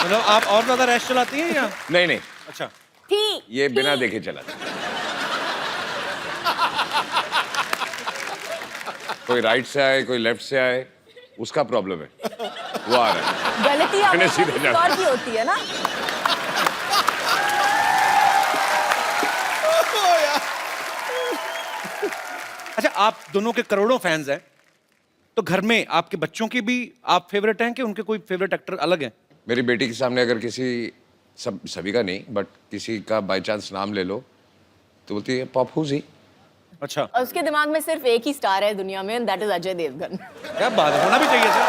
मतलब आप और ज्यादा रैश चलाती हैं या? नहीं नहीं, अच्छा, ये बिना देखे चला। कोई राइट से आए, कोई लेफ्ट से आए, उसका प्रॉब्लम है, वो आ रहा है। गलती मैंने हमेशा सीधे किसी जाना। और की होती है ना। अच्छा आप दोनों के करोड़ों फैंस हैं, तो घर में आपके बच्चों की भी आप फेवरेट हैं कि उनके कोई फेवरेट एक्टर अलग हैं? मेरी बेटी के सामने अगर किसी, सभी का नहीं, बट किसी का बाय चांस नाम ले लो तो बोलती है पप्पू जी। अच्छा, और उसके दिमाग में सिर्फ एक ही स्टार है दुनिया में, दैट इज अजय देवगन। क्या बात है, होना भी चाहिए सर।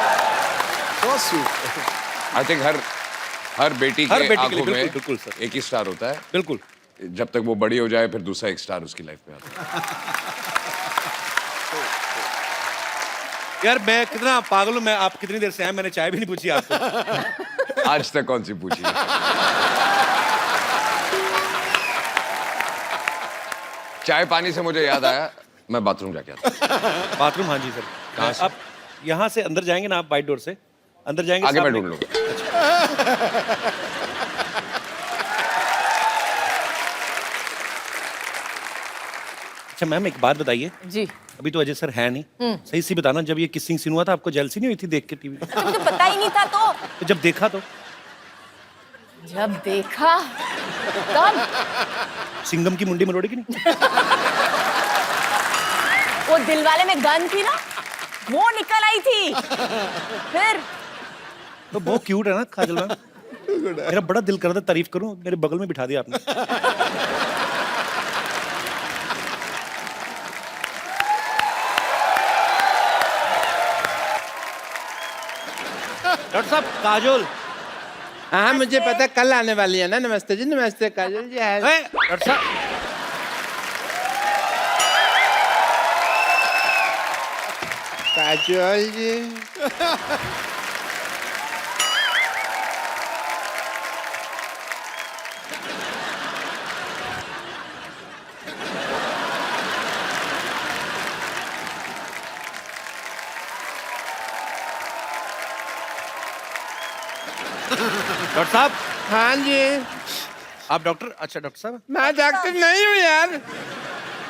आई थिंक हर बेटी हर के बेटी के आंखों लिए, में बिल्कुल, बिल्कुल सर। एक ही स्टार होता है। बिल्कुल। जब तक वो बड़ी हो जाए फिर दूसरा एक स्टार उसकी लाइफ में आता है। यार मैं कितना पागल हूँ, मैं आप कितनी देर से आए, मैंने चाय भी नहीं पूछी आपको। आज तक कौन सी पूछी है? चाय पानी से मुझे याद आया, मैं बाथरूम जाके आता हूँ। बाथरूम, हाँ जी सर। कहाँ से? आप यहाँ से अंदर जाएंगे ना, आप बाइट डोर से अंदर जाएंगे, आगे मैं सामने- ढूंढ लूंगा। अच्छा मैम एक बात बताइए, जी। अभी तो अजय सर है नहीं, सही सी बताना, जब ये किसिंग सीन हुआ था आपको जेलसी नहीं हुई थी देख के टीवी? अच्छा मुझे पता ही नहीं था तो जब देखा तो जब देखा तब सिंघम की मुंडी मरोड़ी की नहीं? वो दिलवाले में गन थी ना, वो निकल आई थी। फिर तो बहुत क्यूट है ना काजल मैम। मेरा बड़ा दिल कर रहा था तारीफ करूं, मेरे बगल में बिठा दिया आपने। डॉक्टर साहब काजोल। हाँ मुझे पता, कल आने वाली है ना। नमस्ते जी, नमस्ते काजल जी। है डॉक्टर साहब काजल जी। डॉक्टर साहब हाँ जी। आप डॉक्टर? अच्छा डॉक्टर साहब, मैं डॉक्टर नहीं हूँ यार,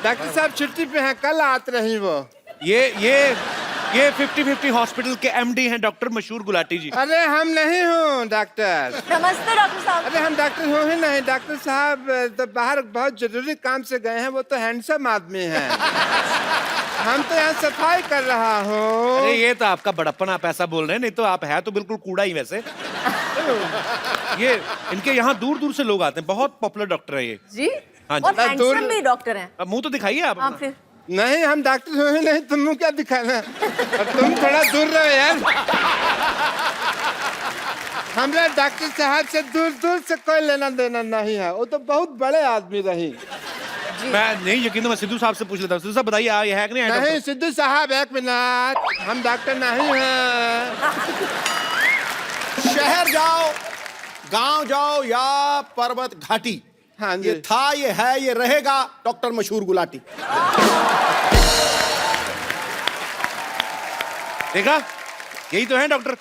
डॉक्टर साहब छुट्टी पे हैं, कल आते रही वो। ये 50-50 हॉस्पिटल के एमडी हैं डॉक्टर मशहूर गुलाटी जी। अरे हम नहीं हूँ डॉक्टर। नमस्ते डॉक्टर साहब। अरे हम डॉक्टर हो ही नहीं। डॉक्टर साहब तो बाहर बहुत जरूरी काम से गए हैं, वो तो हैंडसम आदमी हैं। हम तो यहाँ सफाई कर रहा हूँ। अरे ये तो आपका बड़प्पन, आप ऐसा बोल रहे हैं, नहीं तो आप है तो बिल्कुल कूड़ा ही वैसे। ये इनके यहाँ दूर दूर से लोग आते हैं, बहुत पॉपुलर डॉक्टर है ये। जी। हाँ जी। और हैंडसम भी डॉक्टर हैं। अब मुंह तो दिखाइए आप हाँ अपना। फिर नहीं हम डॉक्टर हो ही नहीं, तुम क्या दिखाना। और तुम थोड़ा दूर रहो यार। हमरा डॉक्टर साहब से दूर दूर से कोई लेना देना नहीं है, वो तो बहुत बड़े आदमी रही। मैं नहीं यकीन, तो मैं सिद्धू साहब से पूछ लेता हूँ। सिद्धू साहब बताइए ये है कि नहीं है नहीं डॉक्टर? सिद्धू साहब एक मिनट, हम डॉक्टर नहीं हैं। शहर जाओ, गांव जाओ या पर्वत घाटी, हाँ जी। ये था, ये है, ये रहेगा डॉक्टर मशहूर गुलाटी। देखा, यही तो है डॉक्टर।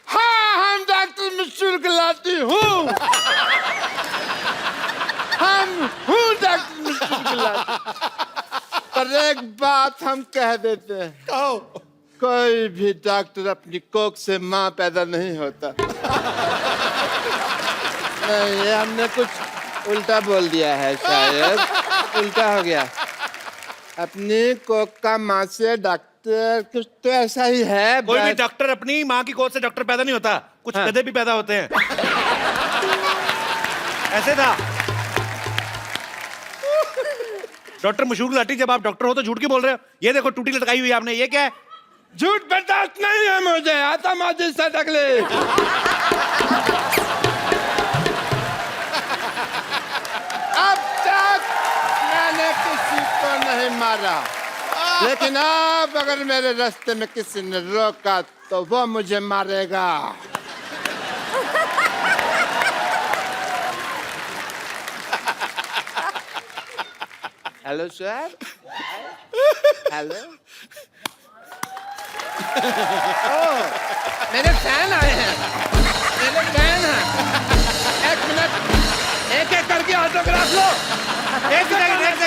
हाँ हम डॉक्टर मशहूर गुलाटी हूँ। हम हूँ डॉक्टर मशहूर गुलाटी। पर एक बात हम कह देते हैं, कहो। कोई भी डॉक्टर अपनी कोख से माँ पैदा नहीं होता। नहीं ये हमने कुछ उल्टा बोल दिया है, शायद उल्टा हो गया। अपनी कोख का माँ से डॉक्टर, कुछ तो ऐसा ही है। कोई भी डॉक्टर अपनी माँ की गोद से डॉक्टर पैदा नहीं होता, कुछ हाँ। गधे भी पैदा होते हैं। ऐसे था। डॉक्टर मशहूर गुलाटी, जब आप डॉक्टर हो तो झूठ क्यों बोल रहे हो? ये देखो टूटी लटकाई हुई है आपने, ये क्या है? झूठ बर्दाश्त नहीं है मुझे, आता माजी से अगले। अब तक मैंने किसी को नहीं मारा, लेकिन अब अगर मेरे रास्ते में किसी ने रोका तो वो मुझे मारेगा। Hello sir. हेलो। मेरे फैन आए हैं, मेरे फैन हैं।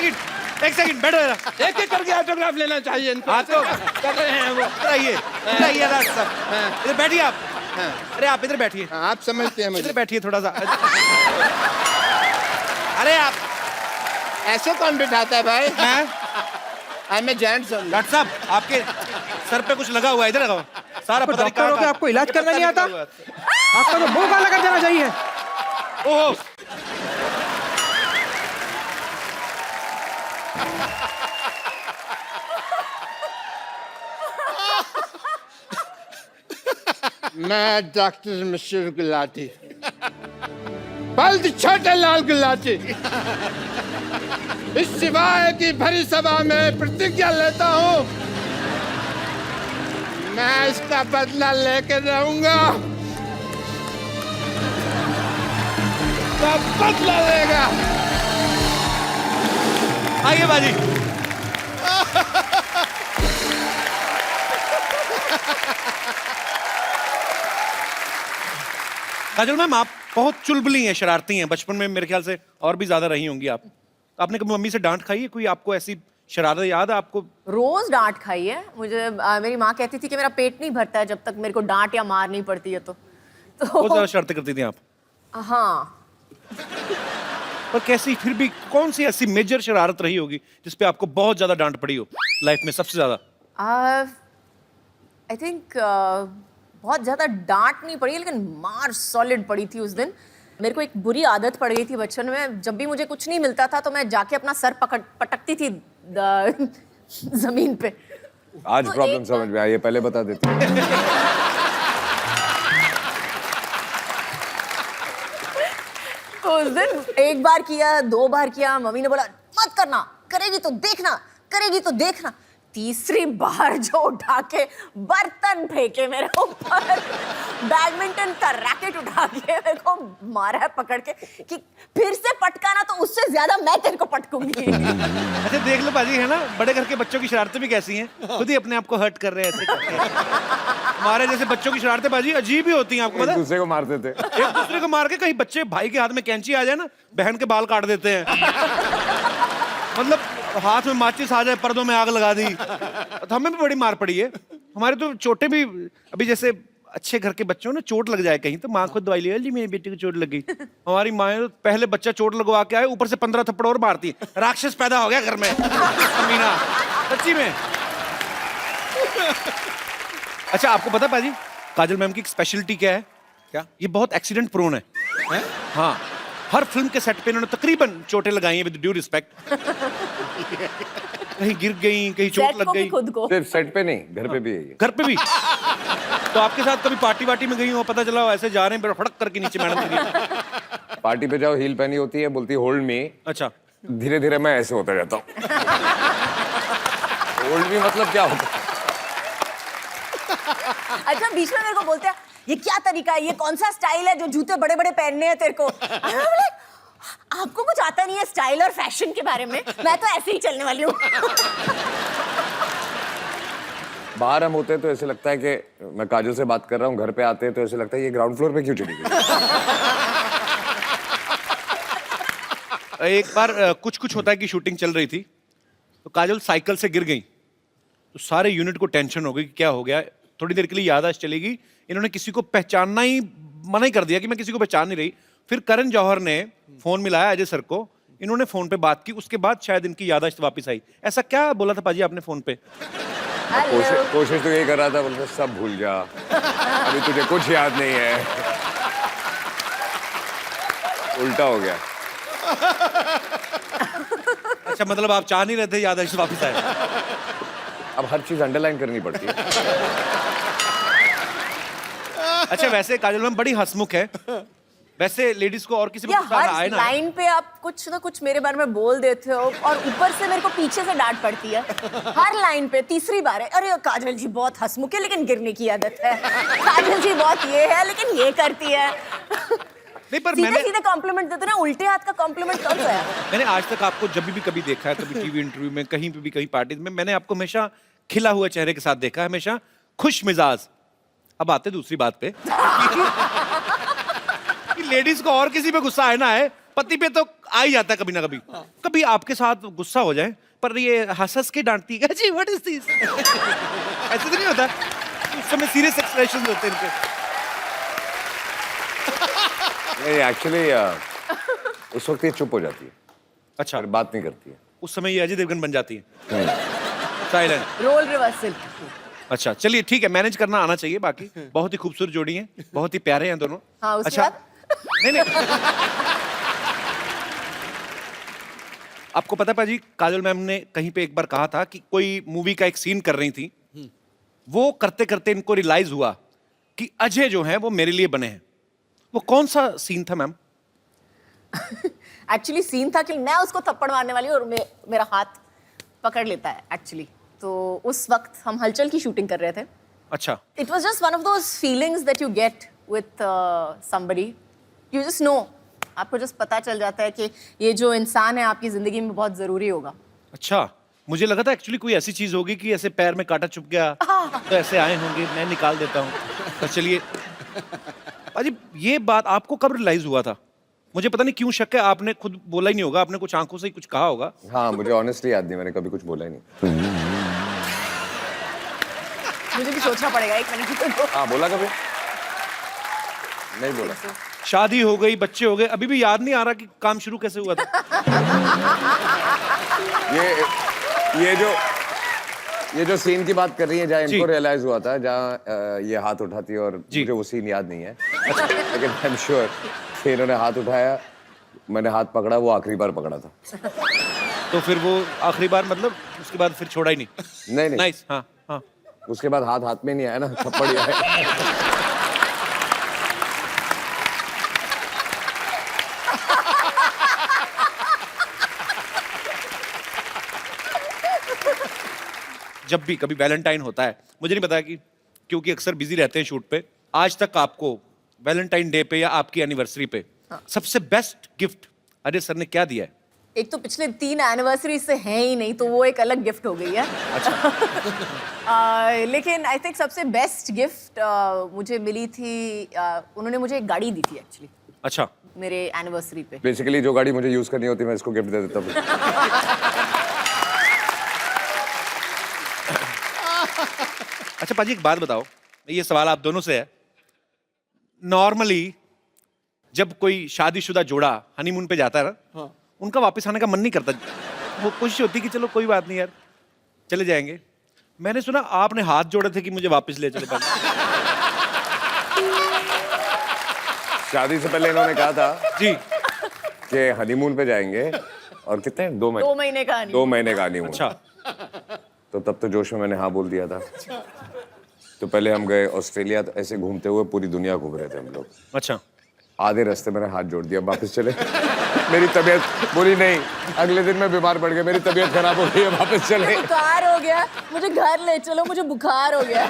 एक सेकंड बैठो जरा। एक एक करके ऑटोग्राफ लेना चाहिए इनको। हाँ तो कर रहे हैं वो। इधर आइए राज साहब, इधर बैठिए आप। अरे आप इधर बैठिए, हाँ, आप समझते हैं इधर मुझे। बैठिए थोड़ा सा। अरे आप ऐसे कौन बिठाता है भाई? मैं I am a gents only. Doctor साहब आपके सर पे कुछ लगा हुआ है, इधर लगाओ। सारा पता नहीं डॉक्टर हो के आपको इलाज करना नहीं आता? आपका तो मुंह काला कर देना चाहिए। ओह मैं डॉक्टर मशहूर गुलाटी, बल्द छोटे लाल गुलाटी, इस सिवाय की भरी सभा में प्रतिज्ञा लेता हूँ, मैं इसका बदला लेके रहूंगा। सब बदला लेगा। आइए बाजी। काजल मैम आप बहुत चुलबुली हैं, शरारती हैं। बचपन में मेरे ख्याल से और भी ज्यादा रही होंगी आप। आपने कभी मम्मी से डांट खाई है? कोई आपको ऐसी शरारत याद है आपको? रोज डांट खाई है मुझे। मेरी माँ कहती थी कि मेरा पेट नहीं भरता है जब तक मेरे को डांट या मार नहीं पड़ती है बहुत ज्यादा शरारतें करती थी आप। हाँ। पर कैसी, फिर भी कौन सी ऐसी मेजर शरारत रही होगी जिसपे आपको बहुत ज्यादा डांट पड़ी हो लाइफ में सबसे ज्यादा? आई थिंक बहुत ज्यादा डांट नहीं पड़ी लेकिन मार सॉलिड पड़ी थी उस दिन। मेरे को एक बुरी आदत पड़ गई थी बचपन में, जब भी मुझे कुछ नहीं मिलता था तो मैं जाके अपना सर पटकती थी जमीन पे। आज तो प्रॉब्लम एक समझ में आई है, पहले बता देते। तो उस दिन एक बार किया, 2 बार किया, मम्मी ने बोला मत करना, करेगी तो देखना, करेगी तो देखना। तीसरी बार जो उठा के बर्तन फेंके मेरे ऊपर, बैडमिंटन का रैकेट उठा के मेरे को मारा है पकड़ के कि फिर से पटकाना तो उससे ज्यादा मैं तेरे को पटकूंगी। अच्छा देख लो बाजी, है ना, बड़े घर के बच्चों की शरारतें भी कैसी हैं, खुद ही अपने आप को हर्ट कर रहे हैं ऐसे करके। हमारे जैसे बच्चों की शरारतें बाजी अजीब ही होती हैं, आपको पता एक है? दूसरे को मारते थे। एक दूसरे को मार के, कहीं बच्चे भाई के हाथ में कैंची आ जाए ना, बहन के बाल काट देते हैं। मतलब हाथ में माचिस आ जाए, पर्दों में आग लगा दी। तो हमें भी बड़ी मार पड़ी है। हमारे तो चोटें भी, अभी जैसे अच्छे घर के बच्चों ने चोट लग जाए कहीं तो माँ खुद दवाई ले, जी मेरी बेटी को चोट लग गई। हमारी माँ तो पहले बच्चा चोट लगवा के आए, ऊपर से 15 थप्पड़ और मारती है। राक्षस पैदा हो गया घर में। अमीना सच्ची में। अच्छा आपको पता पाजी, काजल मैम की एक स्पेशलिटी क्या है? क्या? ये बहुत एक्सीडेंट प्रोन है। हाँ, हर फिल्म के सेट पे इन्होंने तकरीबन चोटें लगाई हैं, विद ड्यू रिस्पेक्ट। कहीं गिर गई, कहीं चोट सेट लग को भी गई। खुद को। सिर्फ सेट पे नहीं, घर पे भी है ये। घर पे भी। तो आपके साथ कभी पार्टी वार्टी में गई हो, पता चला ऐसे जा रहे हैं, फड़क करके नीचे मैडम गिरी। पार्टी पे जाओ, हील पहनी होती है, बोलती होल्ड मी। अच्छा, धीरे धीरे मैं ऐसे होता जाता हूँ। होल्ड मी मतलब क्या होता है? अच्छा बीच में मेरे को बोलते हैं ये क्या तरीका है, ये कौन सा स्टाइल है जो जूते बड़े बड़े पहनने हैं तेरे को? आपको कुछ आता नहीं है स्टाइल और फैशन के बारे में, मैं तो ऐसे ही चलने वाली हूँ। बाहर हम होते हैं तो ऐसे लगता है कि मैं काजल से बात कर रहा हूँ, घर पे आते हैं तो ऐसे लगता है ये ग्राउंड फ्लोर पे क्यों चली गई? एक बार कुछ कुछ होता है कि शूटिंग चल रही थी तो काजल साइकिल से गिर गई, तो सारे यूनिट को टेंशन हो गई कि क्या हो गया। थोड़ी देर के लिए याददाश्त चलेगी, इन्होंने किसी को पहचानना ही मना ही कर दिया कि मैं किसी को पहचान नहीं रही। फिर करण जौहर ने फोन मिलाया अजय सर को, इन्होंने फोन पे बात की, उसके बाद शायद इनकी याददाश्त वापस आई। ऐसा क्या बोला था पाजी आपने फोन पे? कोशिश तो यही कर रहा था, बोलते सब भूल जा, अभी तुझे कुछ याद नहीं है। उल्टा हो गया। अच्छा मतलब आप चाह नहीं रहे थे याददाश्त वापस आए? अब हर चीज अंडरलाइन करनी पड़ती है। अच्छा वैसे काजल मैम बड़ी हंसमुख है, वैसे लेडीज को और किसी पे या गुस्सा आए हर ना? लाइन पे आप कुछ ना कुछ मेरे बारे में बोल देते हो और ऊपर से मेरे को पीछे से डांट पड़ती है हर लाइन पे। तीसरी बार है, अरे काजल जी बहुत हंसमुख है लेकिन गिरने की आदत है, काजल जी बहुत ये है लेकिन ये करती है। नहीं पर सीधे मैंने सीधे कॉम्प्लीमेंट देते ना, उल्टे हाथ का कॉम्प्लीमेंट कब है? मैंने आज तक आपको जब भी कभी देखा है, कभी टीवी इंटरव्यू में, कहीं पे भी, कहीं पार्टी में, मैंने आपको हमेशा खिला हुआ चेहरे के साथ देखा है, हमेशा खुश मिजाज। अब आते दूसरी बात पे कि लेडीज को और किसी पे गुस्सा है ना है पति पे तो आ ही जाता है कभी ना कभी। कभी आपके साथ गुस्सा हो जाए पर ये हंस के डांटती है जी व्हाट इज दिस, ऐसे तो नहीं होता? उस समय सीरियस एक्सप्रेशन होते हैं इनके। नहीं एक्चुअली उस वक्त ये चुप हो जाती है, अच्छा, फिर बात नहीं करती है। उस समय ये अजय देवगन बन जाती है, साइलेंट। Role reversal. अच्छा चलिए ठीक है, मैनेज करना आना चाहिए। बाकी बहुत ही खूबसूरत जोड़ी है, बहुत ही प्यारे हैं दोनों। हाँ, उसके अच्छा बाद? नहीं आपको पता है पाजी, काजल मैम ने कहीं पे एक बार कहा था कि कोई मूवी का एक सीन कर रही थी, वो करते करते इनको रियलाइज हुआ कि अजय जो है वो मेरे लिए बने हैं। वो कौन सा सीन था मैम? एक्चुअली सीन था कि मैं उसको थप्पड़ मारने वाली हूँ और मेरा हाथ पकड़ लेता है एक्चुअली। तो उस वक्त हम हलचल की शूटिंग कर रहे थे। अच्छा, it was just one of those feelings that you get with somebody, you just know, आपको जस्ट पता चल जाता है कि ये जो इंसान है आपकी जिंदगी में बहुत जरूरी होगा। अच्छा मुझे लगा था एक्चुअली कोई ऐसी चीज होगी कि ऐसे पैर में कांटा चुभ गया तो ऐसे आए होंगे, मैं निकाल देता हूँ। तो चलिए पाजी, ये बात आपको कब रियलाइज हुआ था? मुझे पता नहीं क्यों शक है, आपने खुद बोला ही नहीं होगा, आपने कुछ आंखों से ही कुछ कहा होगा। हाँ मुझे ऑनेस्टली याद नहीं, मैंने कभी कुछ बोला ही नहीं। मुझे भी सोचना पड़ेगा एक मिनट। हाँ बोला कभी नहीं बोला। शादी हो गई, बच्चे हो गए, अभी भी याद नहीं आ रहा कि काम शुरू कैसे हुआ था। ये जो सीन की बात कर रही है, जहाँ जी। इनको रियलाइज हुआ था, जहाँ ये हाथ उठाती है, और मुझे वो सीन याद नहीं है, लेकिन आई एम श्योर कि इन्होंने हाथ उठाया, मैंने हाथ पकड़ा, वो आखिरी बार पकड़ा था। तो फिर वो आखिरी बार मतलब उसके बाद फिर छोड़ा ही नहीं? नहीं नहीं, नाइस। हाँ हाँ, उसके बाद हाथ हाथ में नहीं आया ना, थप्पड़ ही आया। जब भी कभी वैलेंटाइन होता है, मुझे नहीं पता कि क्योंकि अक्सर बिजी रहते हैं शूट पे, आज तक आपको वैलेंटाइन डे पे या आपकी एनिवर्सरी पे सबसे बेस्ट गिफ्ट अजय सर ने क्या दिया है? एक तो पिछले 3 एनिवर्सरी से है ही नहीं, तो वो एक अलग गिफ्ट हो गई है। अच्छा। लेकिन आई थिंक सबसे बेस्ट गिफ्ट मुझे मिली थी, उन्होंने मुझे एक गाड़ी दी थी एक्चुअली अच्छा, मेरे एनिवर्सरी पे। बेसिकली जो गाड़ी मुझे यूज करनी होती है, मैं इसको गिफ्ट दे देता हूँ। अच्छा पाजी एक बात बताओ, ये सवाल आप दोनों से है। नॉर्मली जब कोई शादीशुदा जोड़ा हनीमून पे जाता है ना, उनका वापस आने का मन नहीं करता, वो कोशिश होती है कि चलो कोई बात नहीं यार चले जाएंगे। मैंने सुना आपने हाथ जोड़े थे कि मुझे वापस ले चलो पाजी। शादी से पहले इन्होंने कहा था जी, कि हनीमून पे जाएंगे, और कितने 2 महीने 2 महीने का नहीं। 2 महीने का हनीमून। अच्छा, तो तब तो जोश में मैंने हाँ बोल दिया था। तो पहले हम गए ऑस्ट्रेलिया, तो ऐसे घूमते हुए पूरी दुनिया घूम रहे थे हम लोग। अच्छा, आधे रास्ते मैंने हाथ जोड़ दिया, वापस चले। मेरी तबीयत बोली नहीं, अगले दिन मैं बीमार पड़ गया, मेरी तबीयत खराब हो गई, वापस चले। बुखार हो गया, मुझे घर ले चलो, मुझे बुखार हो गया।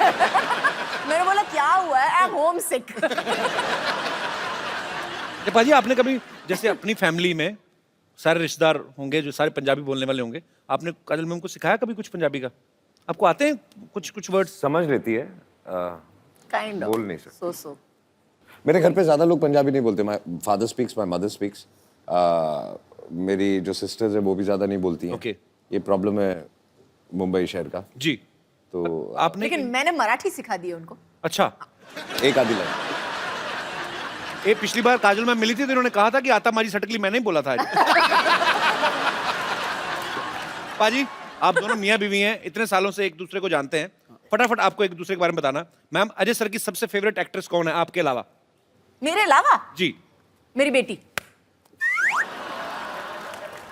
मैंने बोला क्या हुआ है? आई एम होम सिक। पाजी आपने कभी जैसे अपनी फैमिली में सारे रिश्तेदार होंगे जो सारे पंजाबी बोलने वाले होंगे, आपने काजल मैम को सिखाया कभी कुछ पंजाबी का? आपको आते हैं कुछ वर्ड्स? समझ लेती है, काइंड ऑफ बोल नहीं सकती। सो मेरे घर पे ज्यादा लोग पंजाबी नहीं बोलते। My father speaks, my mother speaks. मेरी जो सिस्टर्स है वो भी ज्यादा नहीं बोलती हैं। Okay. ये प्रॉब्लम है मुंबई शहर का। जी, तो आपने लेकिन मैंने मराठी सिखा दी है उनको। अच्छा, एक आधी लाइन। ये पिछली बार काजल मैम मिली थी तो इन्होंने कहा था कि आता मारी सटकली मैंने ही बोला था आज। पाजी आप दोनों मियां बीवी हैं, इतने सालों से एक दूसरे को जानते हैं, फटाफट आपको एक दूसरे के बारे में बताना। मैम अजय सर की सबसे फेवरेट एक्ट्रेस कौन है आपके अलावा? मेरे अलावा जी, मेरी बेटी।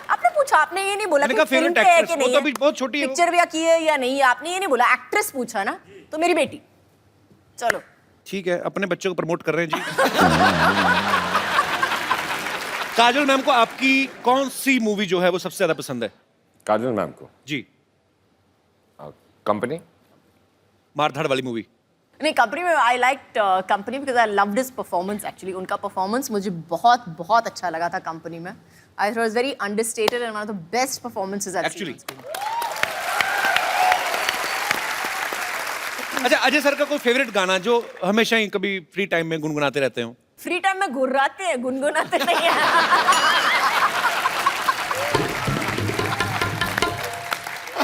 आपने पूछा, आपने ये नहीं बोला मैंने कि कहा फिल्म favorite पे है actress, कि वो नहीं तो है, अभी बहुत छोटी है वो। पिक्चर भी की है या नहीं, आपने ये नहीं बोला, एक्ट्रेस पूछा ना, तो मेरी बेटी। चलो ठीक है, अपने बच्चों को प्रमोट कर रहे हैं जी। काजल मैम को आपकी कौन सी मूवी जो है वो सबसे ज्यादा पसंद है? काजल मैम को जी, कंपनी। मारधाड़ वाली मूवी। नहीं, कंपनी में I like company because I loved his performance actually. उनका परफॉर्मेंस मुझे बहुत बहुत अच्छा लगा था कंपनी में। I thought was very understated and one of the best performances I Actually. अच्छा, अजय सर का कोई फेवरेट गाना जो हमेशा ही कभी फ्री टाइम में गुनगुनाते रहते हो? फ्री टाइम में गुर्राते हैं, गुनगुनाते नहीं हैं।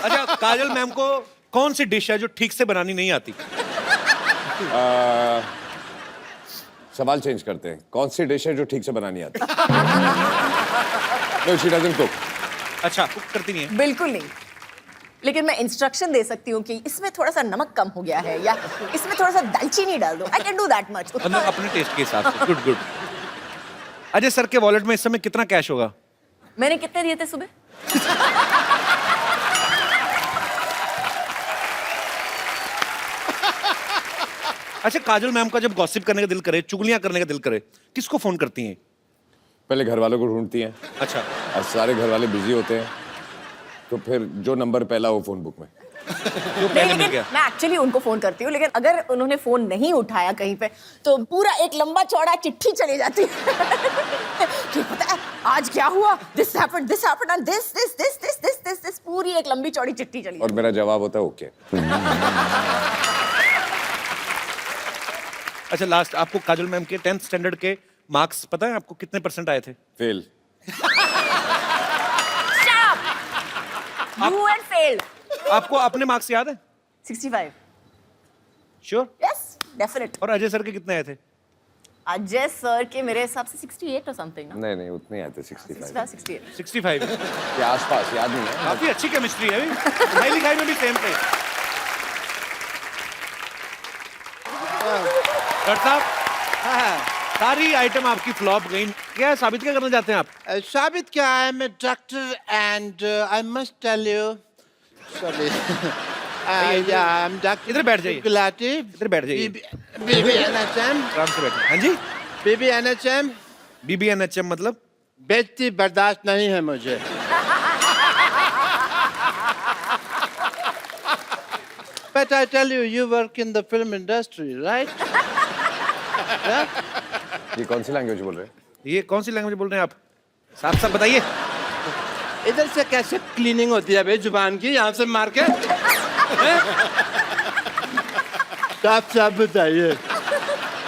अच्छा, काजल मैम को कौन सी डिश है जो ठीक से बनानी नहीं आती? सवाल चेंज करते हैं, कौन सी डिश है जो ठीक से बनानी आती? No, she doesn't cook. अच्छा, कुक करती नहीं है? बिल्कुल नहीं, लेकिन मैं इंस्ट्रक्शन दे सकती हूँ कि इसमें थोड़ा सा नमक कम हो गया है या इसमें थोड़ा सा दालचीनी डाल दो। I can do that much. मतलब अपने टेस्ट के हिसाब से। Good good. अजय सर के वॉलेट में इस समय कितना कैश होगा? मैंने कितने दिए थे सुबह? अच्छा, काजल मैम का जब गॉसिप करने का दिल करे, चुगलियां करने का दिल करे, किसको फोन करती हैं? पहले घर वालों को ढूंढती हैं, अच्छा, और सारे घर वाले बिजी होते हैं, तो फिर जो नंबर पहला हो फोन बुक में। जो पहले मिल लेकिन गया। मैं एक्चुअली उनको फोन करती हूँ, लेकिन अगर उन्होंने फोन नहीं उठाया कहीं पे तो पूरा एक लंबा चौड़ा चिट्ठी चली जाती है कि पता है आज क्या हुआ, दिस हैपेंड एंड दिस पूरी एक लंबी चौड़ी चिट्ठी चली और मेरा जवाब होता है ओके। अच्छा, लास्ट आपको काजल मैम के 10th स्टैंडर्ड के मार्क्स पता है आपको कितने % आए थे? फेल। You had failed. आपको अपने मार्क्स याद है? 65. श्योर? Yes, definite. और अजय सर के कितने आए थे? अजय सर के मेरे हिसाब से 68 or something ना? नहीं उतने आए थे, 65। 68. 65। के आसपास, याद नहीं है। काफी अच्छी केमिस्ट्री है। पढ़ाई लिखाई में भी सेम थे। डॉक्टर साहब, सारी आइटम आपकी फ्लॉप गई, क्या साबित क्या करना चाहते हैं आप? साबित क्या है, मैं doctor and I must tell you, sorry, या आई एम डॉक्टर। इधर बैठ जाइए। गुलाटी। इधर बैठ जाइए। बीबी एनएचएम। आराम से बैठे। हाँ जी, बीबी एनएचएम। BBNHM मतलब? बेइज्जती बर्दाश्त नहीं है मुझे। But I tell you, you work in the film industry, right? ये कौन सी लैंग्वेज बोल रहे हैं? ये कौन सी लैंग्वेज बोल रहे हैं आप? साफ साफ बताइए। इधर से कैसे क्लीनिंग होती है भाई जुबान की, यहाँ से मार के? साफ साफ बताइए।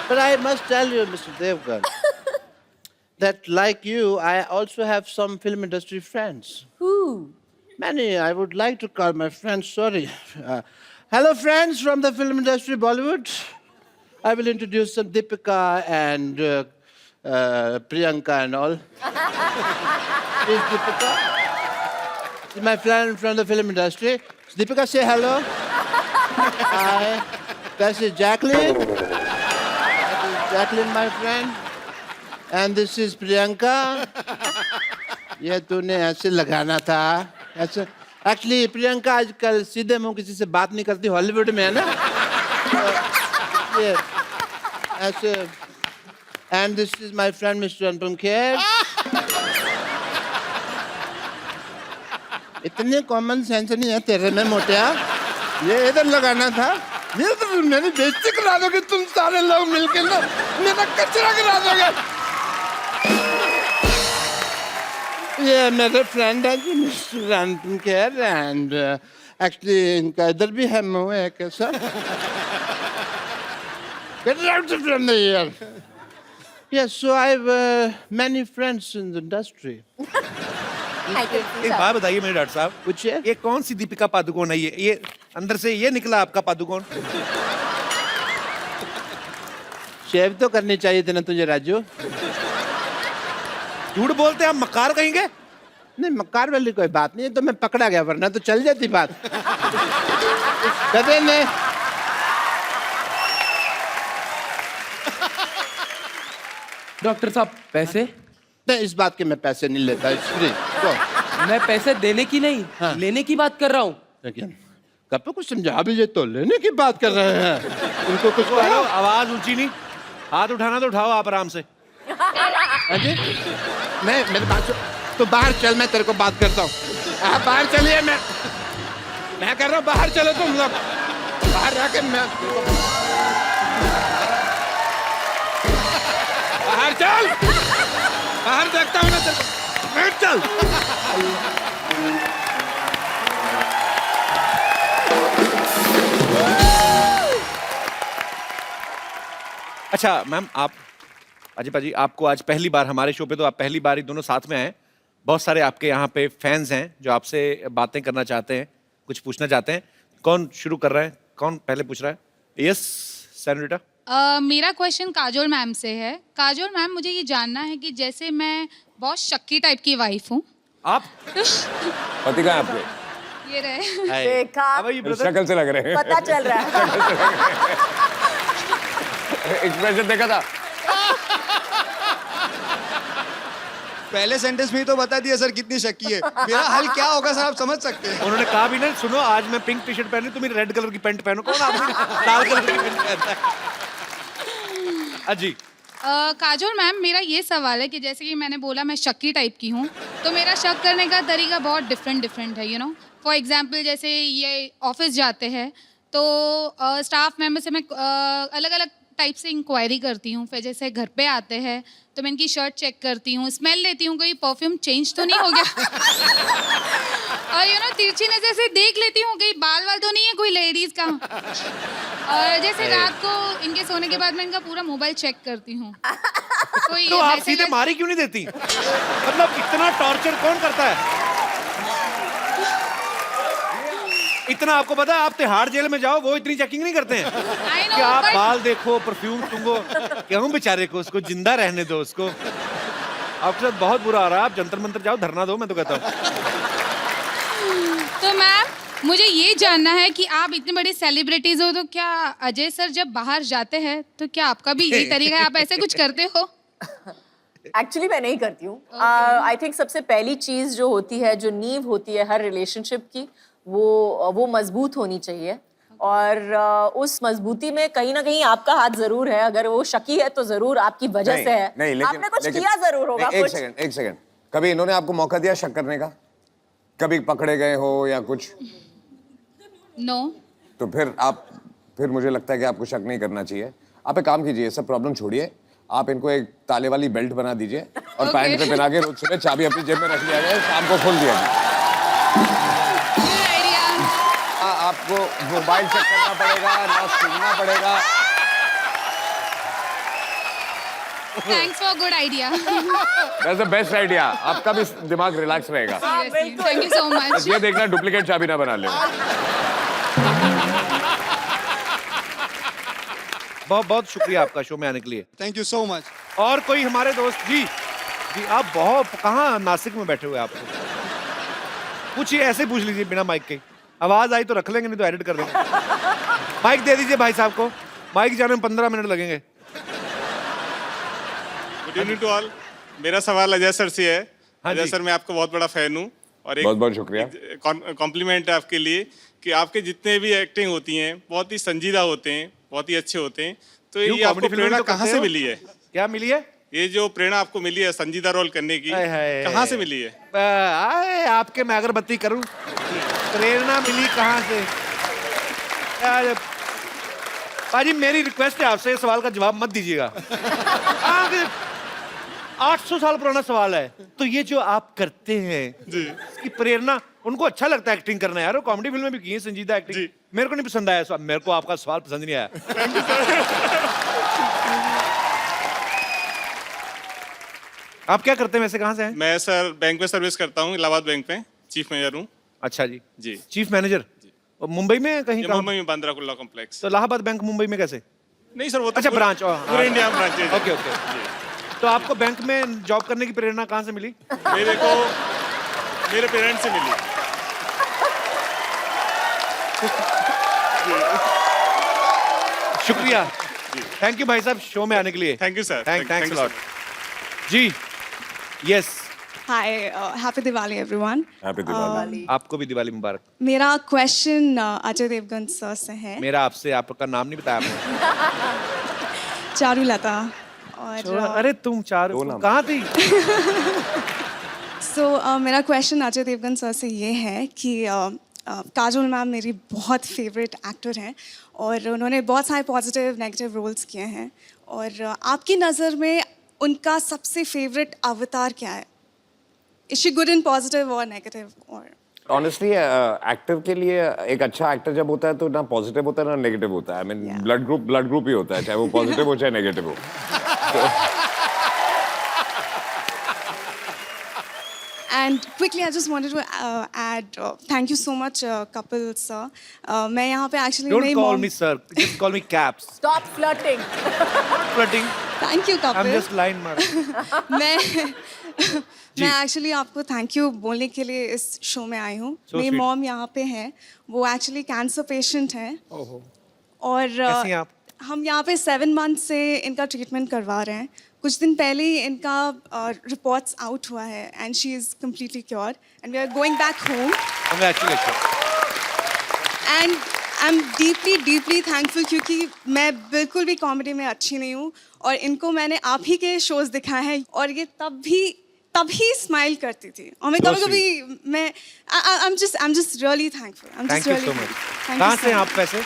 But I must tell you, Mr. Devgan, that like you, I also have some film industry friends. Who? Many. I would like to call my friends. Sorry. Hello, friends from the film industry, Bollywood. I will introduce some Deepika and Priyanka and all. Is Deepika? Is my friend from the film industry. Deepika, say hello. Hi. This is Jacqueline. That is Jacqueline, my friend. And this is Priyanka. ये तूने ऐसे लगाना था, ऐसे। Actually Priyanka आजकल सीधे मुंह किसी से बात नहीं करती, हॉलीवुड में है ना, ये ऐसे। And this is my friend mister Anupam Kher. इतने कॉमन सेंस नहीं है तेरे में मोटिया, ये इधर लगाना था। ये तो मेरी बेइज्जती करा दोगे तुम सारे लोग मिलकर ना, मेरा कचरा करा दोगे। ये मेरे फ्रेंड है जी mister Anupam Kher, and actually इनका इधर भी है मुंह है कैसा। Get out from the here. Yes, so I have many friends in the industry. एक बात बताइए मेरे डॉक्टर साहब, पूछिए। ये कौन सी दीपिका पादुकोण है? ये अंदर से ये निकला आपका पादुकोण? शेव तो करनी चाहिए थी ना तुझे राजू। झूठ बोलते हैं आप, मक्कार कहेंगे? नहीं, मक्कार वाली कोई बात नहीं है, तो मैं पकड़ा गया, वरना तो चल जाती बात। कदे ने डॉक्टर साहब पैसे? नहीं, इस बात के मैं पैसे नहीं लेता, इट्स फ्री। तो मैं पैसे देने की नहीं, हाँ। लेने की बात कर रहा हूँ। लेकिन कब को कुछ समझा भी, ये तो लेने की बात कर रहे हैं, उनको कुछ हेलो, कहो। आवाज ऊंची नहीं, हाथ उठाना तो उठाओ आप आराम से। अजय, मैं मेरी बात सुन, तो बाहर चल, मैं तेरे को बात करता हूँ। आप बाहर चलिए, मैं कर रहा हूँ, बाहर चलो तुम लोग, बाहर जाके मैं बाहर चल, बाहर देखता हूँ ना तेरे को, बैठ चल। अच्छा मैम, आप अजय पाजी, आपको आज पहली बार हमारे शो पे, तो आप पहली बार ही दोनों साथ में आए, बहुत सारे आपके यहाँ पे फैंस हैं जो आपसे बातें करना चाहते हैं, कुछ पूछना चाहते हैं। कौन शुरू कर रहा है? कौन पहले पूछ रहा है? Yes senorita. मेरा क्वेश्चन काजोल मैम से है। काजोल मैम, मुझे ये जानना है कि जैसे मैं बहुत शक्की टाइप की वाइफ हूँ। आप पति कहाँ है आपके? ये रहे। देखा, अब ये ब्रदर शक्ल से लग रहे हैं। पता चल रहा है। एक्सप्रेशन देखा था। पहले सेंटेंस में ही तो बता दिया सर कितनी शक्की है। मेरा हल क्या होगा सर, आप समझ सकते हैं। उन्होंने कहा भी ना, सुनो आज मैं पिंक टी शर्ट पहनी, तुम रेड कलर की पैंट पहनो। कौन आदमी लाल कलर की पैंट पहनता है? अजी काजोल मैम, मेरा ये सवाल है कि जैसे कि मैंने बोला मैं शक्की टाइप की हूँ, तो मेरा शक करने का तरीका बहुत डिफरेंट है, यू नो। फॉर एग्जांपल, जैसे ये ऑफिस जाते हैं तो स्टाफ मेंबर से मैं अलग अलग टाइप से इंक्वायरी करती हूँ। फिर जैसे घर पे आते हैं तो मैं इनकी शर्ट चेक करती हूँ, स्मेल लेती हूँ, कोई परफ्यूम चेंज तो नहीं हो गया। और यू नो, तिरछी नजर से देख लेती हूँ कहीं बाल वाल तो नहीं है कोई लेडीज का। और जैसे रात को इनके सोने के बाद मैं इनका पूरा मोबाइल चेक करती हूँ। कोई तो आप messages- सीधे मारी क्यों नहीं देती? मतलब इतना टॉर्चर कौन करता है? इतना आपको पता है, आप तिहाड़ जेल में जाओ, वो इतनी चेकिंग नहीं करते हैं I know, कि आप but- बाल देखो, परफ्यूम तुमको। क्यों बेचारे को, उसको जिंदा रहने दो उसको। आपके साथ बहुत बुरा आ रहा है, आप जंतर मंतर जाओ, धरना दो, मैं तो कहता हूँ। तो मैम, मुझे ये जानना है कि आप इतनी बड़ी सेलिब्रिटीज हो, तो क्या अजय सर जब बाहर जाते हैं तो क्या आपका भी यही तरीका है, आप ऐसे कुछ करते हो? एक्चुअली मैं नहीं करती हूँ। आई थिंक सबसे पहली चीज जो होती है, जो नींव होती है हर रिलेशनशिप की, वो मजबूत होनी चाहिए। और उस मजबूती में कहीं ना कहीं आपका हाथ जरूर है। अगर वो शकी है तो जरूर आपकी वजह से है। नहीं, लेकिन आपने कुछ किया जरूर होगा। एक कुछ सेकंड। कभी इन्होंने आपको मौका दिया शक करने का? कभी पकड़े गए हो या कुछ? नो। तो फिर मुझे लगता है कि आपको शक नहीं करना चाहिए। आप एक काम कीजिए, सब प्रॉब्लम छोड़िए, आप इनको एक ताले वाली बेल्ट बना दीजिए और Okay. पैंट पे पहना के रोज सुबह चाबी अपनी जेब में रख लिया जाए, शाम को खोल दिया जाए। आपको मोबाइल चेक करना पड़ेगा ना, सुनना पड़ेगा। Thanks for good idea. That's the best idea. आपका भी दिमाग रिलैक्स रहेगा। थैंक यू सो बस मच। ये देखना डुप्लीकेट चाबी ना बना ले। बहुत बहुत शुक्रिया आपका शो में आने के लिए। Thank you so much. और कोई हमारे दोस्त? जी जी, आप बहुत कहाँ नासिक में बैठे हुए? आप पूछिए, ऐसे पूछ लीजिए बिना माइक के। आवाज आई तो रख लेंगे, नहीं तो एडिट कर देंगे। माइक दे दीजिए भाई साहब को। माइक जाने में 15 मिनट लगेंगे। Good evening to all. मेरा सवाल अजय सर से है। हाँ अजय जी। सर, मैं आपका बहुत बड़ा फैन हूँ और बहुत बहुत शुक्रिया। कॉम्प्लीमेंट है आपके लिए कि आपके जितने भी एक्टिंग होती हैं बहुत ही संजीदा होते हैं, बहुत ही अच्छे होते हैं। तो क्यों, ये आपको कॉमेडी फिल्म में प्रेरणा तो कहाँ करते से हो? मिली है? क्या मिली है? ये जो प्रेरणा आपको मिली है संजीदा रोल करने की, हाय हाय। कहाँ से मिली है? आए आपके मैं अगरबत्ती करूं, प्रेरणा मिली कहाँ से? यार पाजी, मेरी रिक्वेस्ट है आपसे, इस सवाल का जवाब मत दीजिएगा। 800 साल पुराना सवाल है। तो ये जो आप करते हैं जी। इसकी प्रेरणा, उनको अच्छा लगता है एक्टिंग करना यार, वो कॉमेडी फिल्म में भी की है संजीदा एक्टिंग। जी। मेरे को नहीं पसंद आया सवाल, मेरे को आपका सवाल पसंद नहीं आया। आप क्या करते हैं वैसे, कहाँ से हैं? मैं सर बैंक में सर्विस करता हूँ, इलाहाबाद बैंक में चीफ मैनेजर हूँ। अच्छा जी। जी। Chief manager. और मुंबई में कहीं ये काम? मुंबई में बांद्रा कुर्ला कॉम्प्लेक्स। तो इलाहाबाद बैंक मुंबई में कैसे? नहीं सर, वो तो अच्छा, पूरा- ब्रांच। पूरे इंडिया में ब्रांच है। Okay okay. तो आपको बैंक में जॉब करने की प्रेरणा कहाँ से मिली? मेरे को मेरे पेरेंट्स से मिली। शुक्रिया, थैंक यू भाई साहब शो में आने के लिए। Thank you sir. Thanks lot ji. Yes, Hi, happy Diwali everyone. Happy Diwali. आपको भी दिवाली मुबारक। मेरा क्वेश्चन अजय देवगन सर से है। मेरा आपसे, आपका नाम नहीं बताया आपने। चारुलता और छोड़ो, अरे तुम चार दो नाम। कहाँ थी? मेरा क्वेश्चन अजय देवगन सर से ये है कि काजोल मैम मेरी बहुत फेवरेट एक्टर हैं और उन्होंने बहुत सारे पॉजिटिव नेगेटिव रोल्स किए हैं और आपकी नज़र में उनका सबसे फेवरेट अवतार क्या है? Is she good in positive or negative or? Honestly actor के लिए एक अच्छा एक्टर जब होता है तो ना पॉजिटिव होता है ना नेगेटिव होता है। I mean Yeah. Blood group ही होता है, चाहे वो पॉजिटिव हो चाहे नेगेटिव हो। And quickly, I just wanted to add, thank you so much, couple sir. मैं यहाँ पे actually Don't मेरी call mom. me sir. Just call me Caps. Stop flirting. Flirting. Thank you, couple. I'm just line madam. मैं actually आपको thank you बोलने के लिए इस शो में आई हूँ. So मेरी sweet. मॉम यहाँ पे है. वो एक्चुअली कैंसर पेशेंट है. और कैसी हैं आप? हम यहाँ पे 7 मंथ से इनका ट्रीटमेंट करवा रहे हैं. कुछ दिन पहले ही इनका रिपोर्ट्स आउट हुआ है and she is completely cure and we are going back home. Congratulations. And I am deeply thankful क्योंकि मैं बिल्कुल भी कॉमेडी में अच्छी नहीं हूँ और इनको मैंने आप ही के शोज़ दिखाए हैं और ये तभी स्माइल करती थी और मैं So कभी मैं I am just really thankful. Thank you so much. कहाँ से हैं आप वैसे?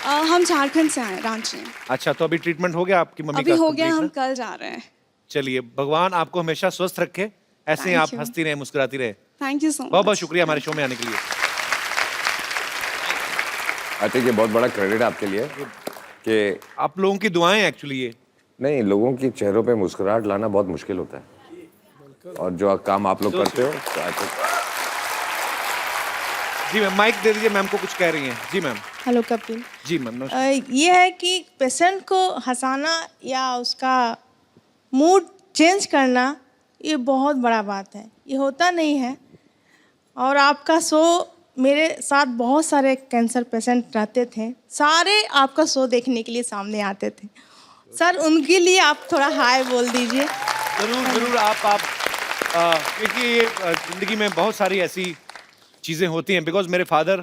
हम झारखंड से आए, रांची. अच्छा, तो अभी ट्रीटमेंट हो गया आपकी मम्मी अभी का? हो गया, complete हम ना? कल जा रहे हैं. चलिए, भगवान आपको हमेशा स्वस्थ रखे. ऐसे ही Thank आप you. हंसती रहे, मुस्कुराती रहे. थैंक यू सो बहुत बहुत मच. शुक्रिया हमारे शो में आने के लिए. आई थिंक ये बहुत बड़ा क्रेडिट है आपके लिए कि आप लोगों की दुआएं एक्चुअली ये. नहीं, लोगों के चेहरों पे मुस्कुराहट लाना बहुत मुश्किल होता है और जो काम आप लोग करते हो तो I think जी मैम, माइक दे दीजिए, मैम को कुछ कह रही हैं. जी मैम. हेलो कपिल. जी मैम, नमस्कार. ये है कि पेशेंट को हंसाना या उसका मूड चेंज करना ये बहुत बड़ा बात है. ये होता नहीं है. और आपका शो, मेरे साथ बहुत सारे कैंसर पेशेंट रहते थे, सारे आपका शो देखने के लिए सामने आते थे. सर, उनके लिए आप थोड़ा हाय बोल दीजिए. जरूर जरूर. आप क्योंकि जिंदगी में बहुत सारी ऐसी चीज़ें होती हैं. बिकॉज मेरे फादर,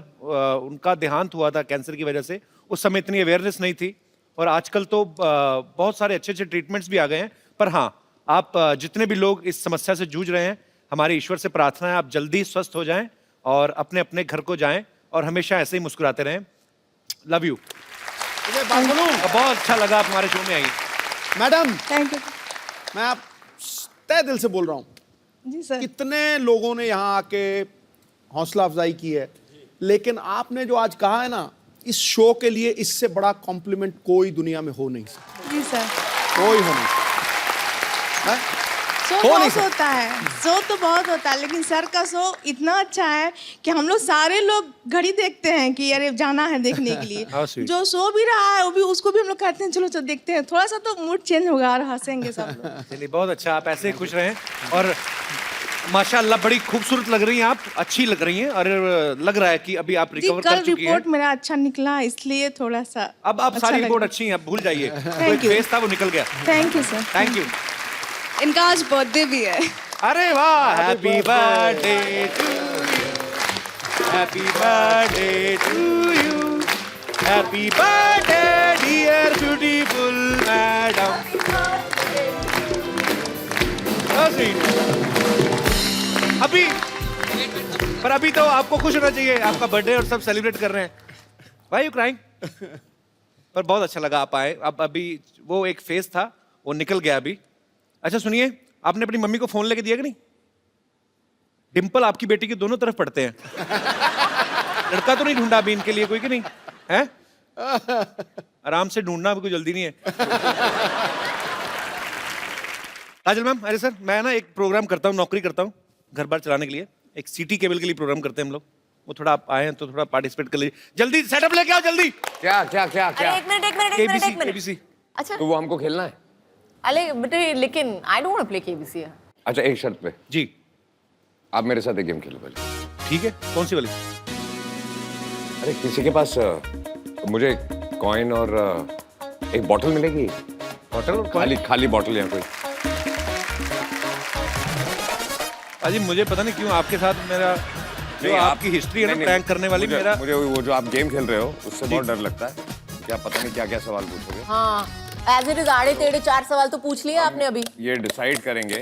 उनका देहांत हुआ था कैंसर की वजह से. उस समय इतनी अवेयरनेस नहीं थी और आजकल तो बहुत सारे अच्छे अच्छे ट्रीटमेंट्स भी आ गए हैं. पर हाँ, आप जितने भी लोग इस समस्या से जूझ रहे हैं, हमारे ईश्वर से प्रार्थना है आप जल्दी स्वस्थ हो जाएं और अपने अपने घर को जाएं और हमेशा ऐसे ही मुस्कुराते रहें. Love you. बहुत अच्छा लगा आप हमारे शो में आई. Madam, thank you. मैं आप तहे दिल से बोल रहा हूँ, जी सर. कितने लोगों ने यहाँ आके हौसला अफजाई की है, लेकिन आपने जो आज कहा है ना, इस शो के लिए इससे बड़ा कॉम्प्लीमेंट कोई दुनिया में हो नहीं सकता. जी सर. कोई हो नहीं सकता. हैं? शो हो नहीं बहुत सकता. होता है, शो तो बहुत होता है, लेकिन सर का शो इतना अच्छा है कि हम लोग सारे लोग घड़ी देखते हैं कि अरे जाना है देखने के लिए. How sweet. जो शो भी रहा है वो भी, उसको भी हम लोग कहते हैं चलो चलो देखते हैं, थोड़ा सा तो मूड चेंज होगा और हंसेंगे सब लोग. चलिए, बहुत अच्छा. आप ऐसे ही खुश रहें और माशाल्लाह बड़ी खूबसूरत लग रही हैं आप. अच्छी लग रही हैं और लग रहा है कि अभी आप जी, रिकवर कल कर चुकी हैं. रिपोर्ट मेरा अच्छा निकला इसलिए थोड़ा सा अब आप अच्छा सारी लगा. रिपोर्ट अच्छी हैं, आप भूल जाइए. तो Thank you. फेस था वो निकल गया. Thank you sir. Thank you. इनका आज बर्थडे भी है. अरे वाह. Happy birthday to you. Happy birthday to you. Happy birthday dear beautiful madam. अभी पर अभी तो आपको खुश होना चाहिए. आपका बर्थडे और सब सेलिब्रेट कर रहे हैं. Why you crying? पर बहुत अच्छा लगा आप आए. अब अभी वो एक फेस था वो निकल गया अभी. अच्छा सुनिए, आपने अपनी मम्मी को फोन लेके दिया कि नहीं? डिंपल आपकी बेटी के दोनों तरफ पड़ते हैं. लड़का तो नहीं ढूंढा अभी इनके लिए कोई कि नहीं है? आराम से ढूंढना, अभी कोई जल्दी नहीं है. काजल मैम, अरे सर, मैं ना एक प्रोग्राम करता हूँ, नौकरी करता हूँ घर बार चलाने के लिए. एक सिटी केबल के लिए प्रोग्राम करते हैं हम लोग. वो थोड़ा आप आए हैं तो थोड़ा पार्टिसिपेट कर लीजिए. जल्दी सेटअप लेके आओ जल्दी. क्या क्या क्या अरे क्या एक मिनट. केबीसी. अच्छा, तो वो हमको खेलना है. अरे बेटे, लेकिन I don't want to play KBC. अच्छा, एक शर्त पे. जी आप मेरे साथ एक गेम खेलो पहले. ठीक है. कौन सी वाली? अरे किसी के पास मुझे कॉइन और एक बॉटल मिलेगी. होटल खाली बॉटल या कोई. अजी मुझे पता नहीं क्यों आपके साथ मेरा जो आपकी हिस्ट्री है ना प्रैंक करने वाली, मेरा मुझे वो जो आप गेम खेल रहे हो उससे बहुत डर लगता है. क्या पता नहीं क्या क्या सवाल पूछोगे. हाँ, एज इट इज आड़े टेढ़े 4 सवाल तो पूछ लिए आपने अभी. ये डिसाइड करेंगे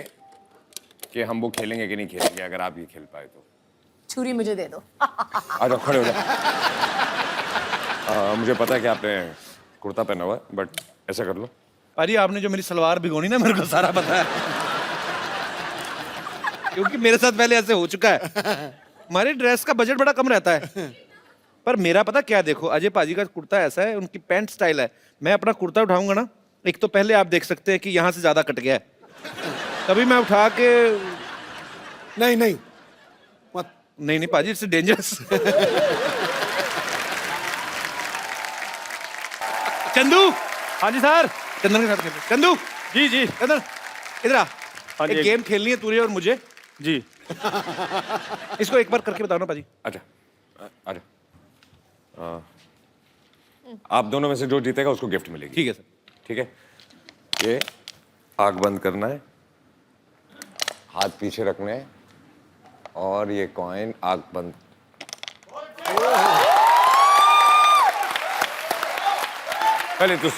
कि हम वो खेलेंगे कि नहीं खेलेंगे अगर आप ये खेल पाए तो. छुरी मुझे दे दो. आ जाओ, खड़े हो जाओ. मुझे पता है कि आपने कुर्ता पहना हुआ है, बट ऐसा कर लो. अरे आपने जो मेरी सलवार भिगोनी ना, मेरे को सारा पता है. क्योंकि मेरे साथ पहले ऐसे हो चुका है. हमारे ड्रेस का बजट बड़ा कम रहता है. पर मेरा पता क्या, देखो अजय पाजी का कुर्ता ऐसा है, उनकी पैंट स्टाइल है. मैं अपना कुर्ता उठाऊंगा ना, एक तो पहले आप देख सकते हैं कि यहाँ से ज्यादा कट गया है. तभी मैं उठा के नहीं, नहीं पाजी, इट्स डेंजरस। चंदू। हाँ जी सर। चंदन के साथ खेल। चंदू। जी जी। चंदन इधर आ। एक गेम खेलनी है तुझे और मुझे। जी। इसको एक बार करके बताओ ना पाजी। अच्छा अच्छा, आप दोनों में से जो जीतेगा उसको गिफ्ट मिलेगी। ठीक है सर। ठीक है, ये आग बंद करना है, हाथ पीछे रखने हैं, और ये कॉइन आग बंद। पहले तू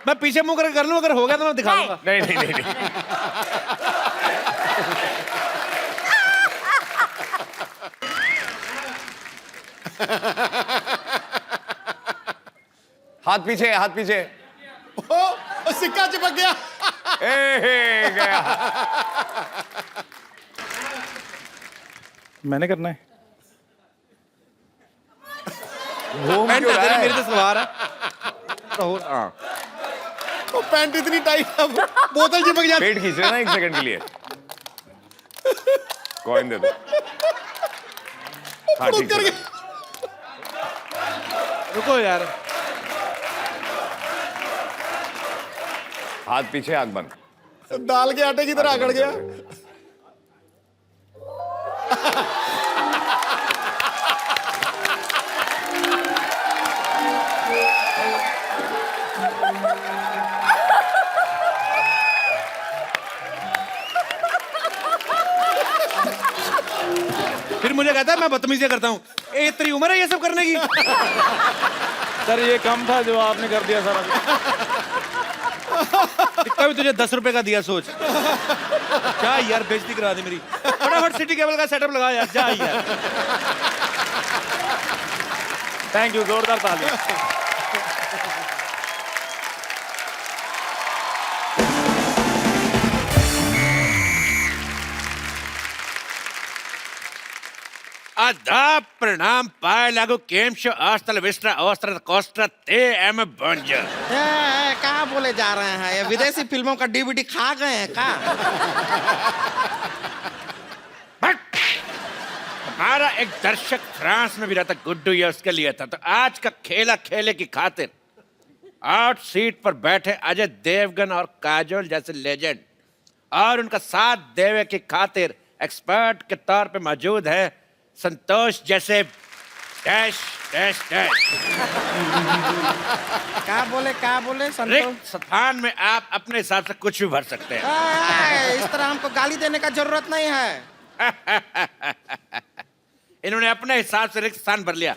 मैं पीछे मुंह करके कर लूं, अगर हो गया तो मैं दिखा दूंगा। नहीं नहीं नहीं, नहीं। हाथ पीछे, हाथ पीछे। ओ, सिक्का चिपक गया। गया। मैंने करना है। पैंट है तेरी, मेरी तो सलवार है। तो हाँ, वो पैंट इतनी टाइट है, बोतल चिपक जाती। पेट खींच रहे ना 1 सेकंड के लिए। कॉइन दे दो। हाँ ठीक है। रुको यार। हाथ पीछे, आग बंद। दाल के आटे की तरह अकड़ गया। फिर मुझे कहता है मैं बदतमीजी करता हूँ। ए, तेरी उम्र है ये सब करने की? सर ये कम था जो आपने कर दिया सर अभी। कभी तुझे 10 रुपए का दिया, सोच। क्या यार, बेइज्जती करा दी मेरी। फटाफट सिटी केबल का सेटअप लगा यार, जा यार। थैंक यू, जोरदार तालियां। आदाब, प्रणाम, पाए लागू, केम शो, ऑस्टल विस्ट्रा, ऑस्ट्रल कोस्ट्रा, ते एम बंजर। कहाँ बोले जा रहे हैं? ये विदेशी फिल्मों का डीवीडी खा गए हैं का? हमारा एक दर्शक फ्रांस में भी रहता, गुड्डू, ये उसके लिए था। तो आज का खेला खेले की खातिर आउट सीट पर बैठे अजय देवगन और काजोल जैसे लेजेंड, और उनका साथ देवे की खातिर एक्सपर्ट के तौर पे मौजूद है संतोष जैसे डैश डैश डैश। क्या बोले रिक्त स्थान में आप अपने हिसाब से कुछ भी भर सकते हैं। इस तरह हमको गाली देने का जरूरत नहीं है। इन्होंने अपने हिसाब से रिक्त स्थान भर लिया।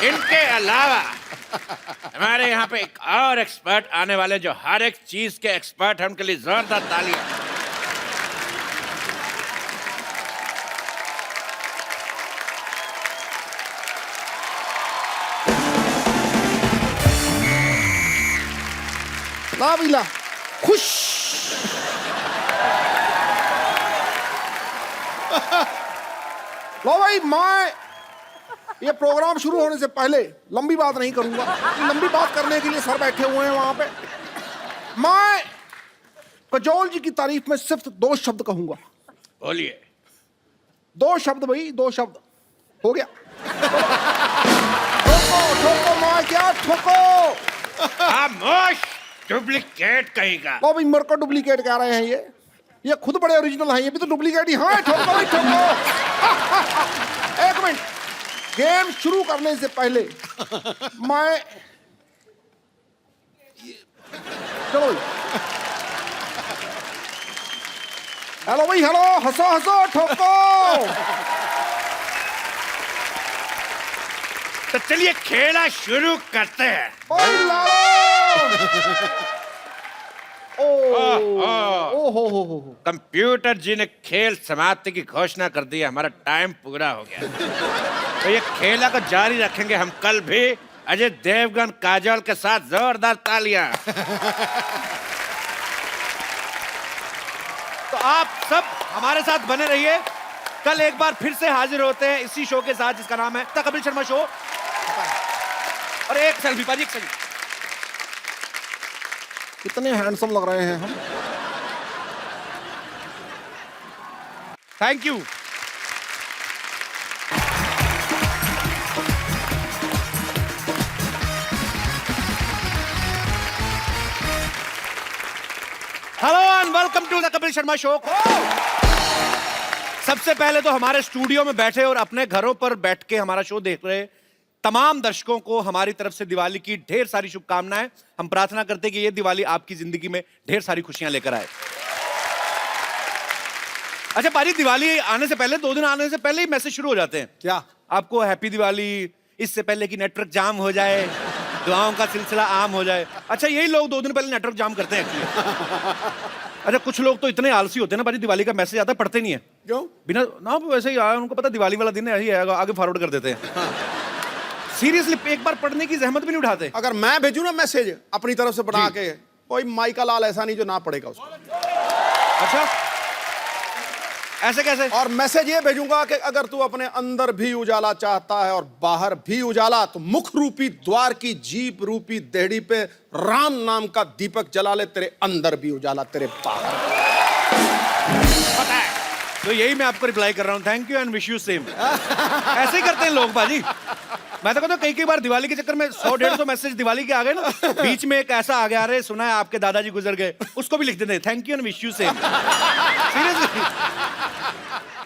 इनके अलावा हमारे यहाँ पे एक और एक्सपर्ट आने वाले जो हर एक चीज के एक्सपर्ट हैं, उनके लिए जोरदार तालियां। ला बिला खुश। लो भाई, मैं ये प्रोग्राम शुरू होने से पहले लंबी बात नहीं करूंगा। लंबी बात करने के लिए सर बैठे हुए हैं वहां पे। मैं कजोल जी की तारीफ में सिर्फ 2 शब्द कहूंगा। बोलिए। 2 शब्द भाई, 2 शब्द हो गया। ठोको ठोको, मैं क्या ठोको। खामोश, डुप्लीकेट कहेगा। लो भाई, मेरे को डुप्लीकेट कह रहे हैं ये खुद बड़े ओरिजिनल हैं, ये भी तो डुप्लीकेट ही। हाँ, ठोको भाई ठोको। एक मिनट, गेम शुरू करने से पहले मैं चलो हेलो भाई, हेलो, हंसो हंसो, ठोको। तो चलिए खेला शुरू करते हैं। ओ हो। कंप्यूटर जी ने खेल समाप्ति की घोषणा कर दी है। हमारा टाइम पूरा हो गया। तो ये खेला को जारी रखेंगे हम कल भी, अजय देवगन काजोल के साथ। जोरदार तालियां। तो आप सब हमारे साथ बने रहिए। कल एक बार फिर से हाजिर होते हैं इसी शो के साथ जिसका नाम है द कपिल शर्मा शो। और एक सेल्फी पाजी, एक सेल्फी। कितने हैंडसम लग रहे हैं हम। Thank you. Hello and welcome to the Kapil Sharma show. सबसे पहले तो हमारे स्टूडियो में बैठे और अपने घरों पर बैठ के हमारा शो देख रहे तमाम दर्शकों को हमारी तरफ से दिवाली की ढेर सारी शुभकामनाएं। हम प्रार्थना करते हैं कि ये दिवाली आपकी जिंदगी में ढेर सारी खुशियां लेकर आए। अच्छा पाजी, दिवाली आने से पहले 2 दिन आने से पहले ही मैसेज शुरू हो जाते हैं। क्या? आपको हैप्पी दिवाली, इससे पहले कि नेटवर्क जाम हो जाए, दुआओं का सिलसिला आम हो जाए। अच्छा यही लोग 2 दिन पहले नेटवर्क जाम करते हैं एक्चुअली। अच्छा कुछ लोग तो इतने आलसी होते हैं ना पाजी, दिवाली का मैसेज आता है पढ़ते नहीं है। क्यों? बिना ना वैसे ही आया, उनको पता दिवाली वाला दिन है, यही आएगा, आगे फॉरवर्ड कर देते हैं। सीरियसली एक बार पढ़ने की जहमत भी नहीं उठाते। अगर मैं भेजूं ना मैसेज अपनी तरफ से बना के, कोई माइका लाल ऐसा नहीं जो ना पढ़ेगा उसको। अच्छा ऐसे कैसे? और मैसेज ये भेजूंगा कि अगर तू अपने अंदर भी उजाला चाहता है और बाहर भी उजाला, तो मुख रूपी द्वार की जीप रूपी देहड़ी पे राम नाम का दीपक जला ले, तेरे अंदर भी उजाला, तेरे बाहर। पता है, तो यही मैं आपको रिप्लाई कर रहा हूँ। Thank you and wish you same. ऐसे ही करते हैं लोग बाजी। मैं तो कहता हूँ कई बार दिवाली के चक्कर में 100-150 मैसेज दिवाली के आ गए ना, बीच में एक ऐसा आ गया, अरे सुना है आपके दादाजी गुजर गए, उसको भी लिख देते हैं thank you and wish you same. Seriously.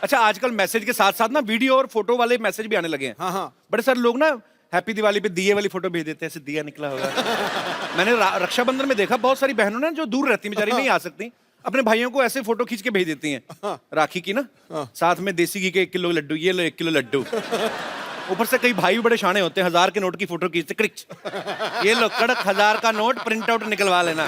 अच्छा आजकल मैसेज के साथ साथ ना वीडियो और फोटो वाले मैसेज भी आने लगे हैं। हाँ। बड़े सारे लोग ना हैप्पी दिवाली पे दिए वाली फोटो भेज देते हैं, ऐसे दिया निकला होगा। मैंने रक्षाबंधन में देखा बहुत सारी बहनों ने जो दूर रहती बेचारी नहीं आ सकती, अपने भाइयों को ऐसे फोटो खींच के भेज देती हैं राखी की ना, साथ में देसी घी के 1 किलो लड्डू, ये लो 1 किलो लड्डू। ऊपर से कई भाई बड़े शाणे होते हैं, 1000 के नोट की फोटो खींचते, क्रिच ये लो कड़क 1000 का नोट, प्रिंट आउट निकलवा लेना।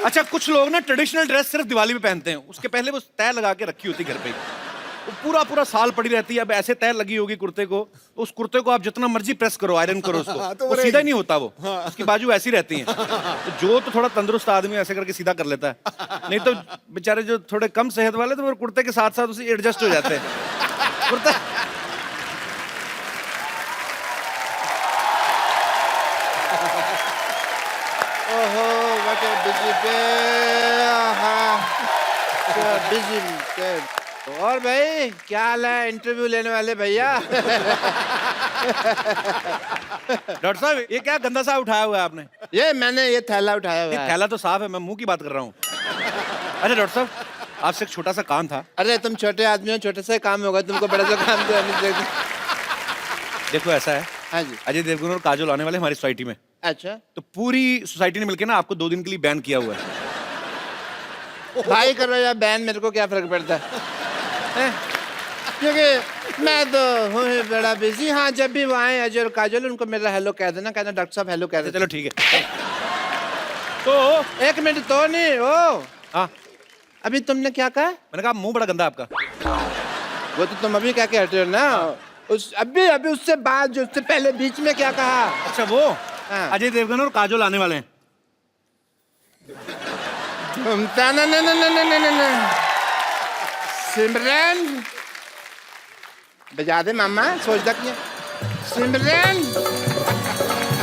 अच्छा कुछ लोग ना ट्रेडिशनल ड्रेस सिर्फ दिवाली में पहनते हैं, उसके पहले वो तय लगा के रखी होती घर पे, वो पूरा साल पड़ी रहती है। अब ऐसे तय लगी होगी कुर्ते को, उस कुर्ते को आप जितना मर्जी प्रेस करो, आयरन करो उसको, तो वो सीधा ही नहीं होता, वो उसकी बाजू ऐसी रहती हैं। तो जो तो थोड़ा तंदुरुस्त आदमी ऐसे करके सीधा कर लेता है, नहीं तो बेचारे जो थोड़े कम सेहत वाले तो वो कुर्ते के साथ साथ उसे एडजस्ट हो जाते हैं। कुर्ता और भाई क्या हाल है इंटरव्यू लेने वाले भैया? डॉक्टर साहब ये क्या गंदा सा उठाया हुआ है आपने? ये मैंने ये थैला उठाया हुआ है। थैला तो साफ है, मैं मुंह की बात कर रहा हूँ। अच्छा डॉक्टर साहब आपसे एक छोटा सा काम था। अरे तुम छोटे आदमी हो, छोटे सा काम होगा, तुमको बड़ा सा काम तो देखो ऐसा है, हाँ जी। अजय देवगन और काजोल आने वाले हमारी सोसाइटी में। अच्छा तो पूरी सोसाइटी ने मिलकर ना आपको 2 दिन के लिए बैन किया हुआ है। भाई करो या बैन, मेरे को क्या फर्क पड़ता है? क्योंकि मैं तो हूँ बड़ा बिजी। हाँ जब भी वो आए अजय और काजोल, उनको मेरा हेलो कह देना, कहना डॉक्टर साहब हेलो कह देना। चलो ठीक है। तो 1 मिनट तो नहीं ओ। हाँ अभी तुमने क्या कहा? मैंने कहा मुंह बड़ा गंदा आपका। वो तो तुम अभी क्या कह रहे हो ना, उस अभी उससे बाद जो उससे पहले बीच में क्या कहा? अच्छा वो हाँ। अजय देवगन और काजोल आने वाले हैं। सिमरन बजा दे मामा, सोच तक सिमरन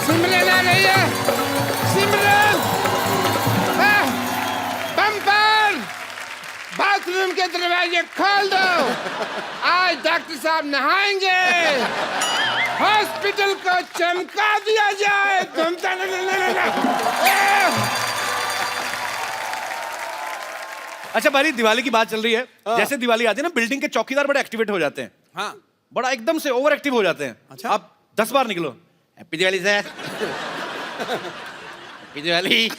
सिमरन आ रही है। सिमरन बम्पर बाथरूम के दरवाजे खोल दो, आज डॉक्टर साहब नहाएंगे, हॉस्पिटल को चमका दिया जाए। अच्छा भाई दिवाली की बात चल रही है, जैसे दिवाली आती है ना बिल्डिंग के चौकीदार बड़े एक्टिवेट हो जाते हैं। हाँ। बड़ा एकदम से ओवर एक्टिव हो जाते हैं। अच्छा। आप 10 बार निकलो happy Diwali sir, happy Diwali.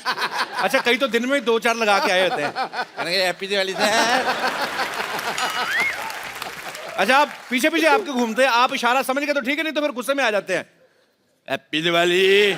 अच्छा कई तो दिन में 2-4 लगा के आए होते हैं, हैप्पी दिवाली सर। अच्छा आप पीछे पीछे आपके घूमते हैं, आप इशारा समझ गए तो ठीक है, नहीं तो फिर गुस्से में आ जाते हैं, हैप्पी दिवाली।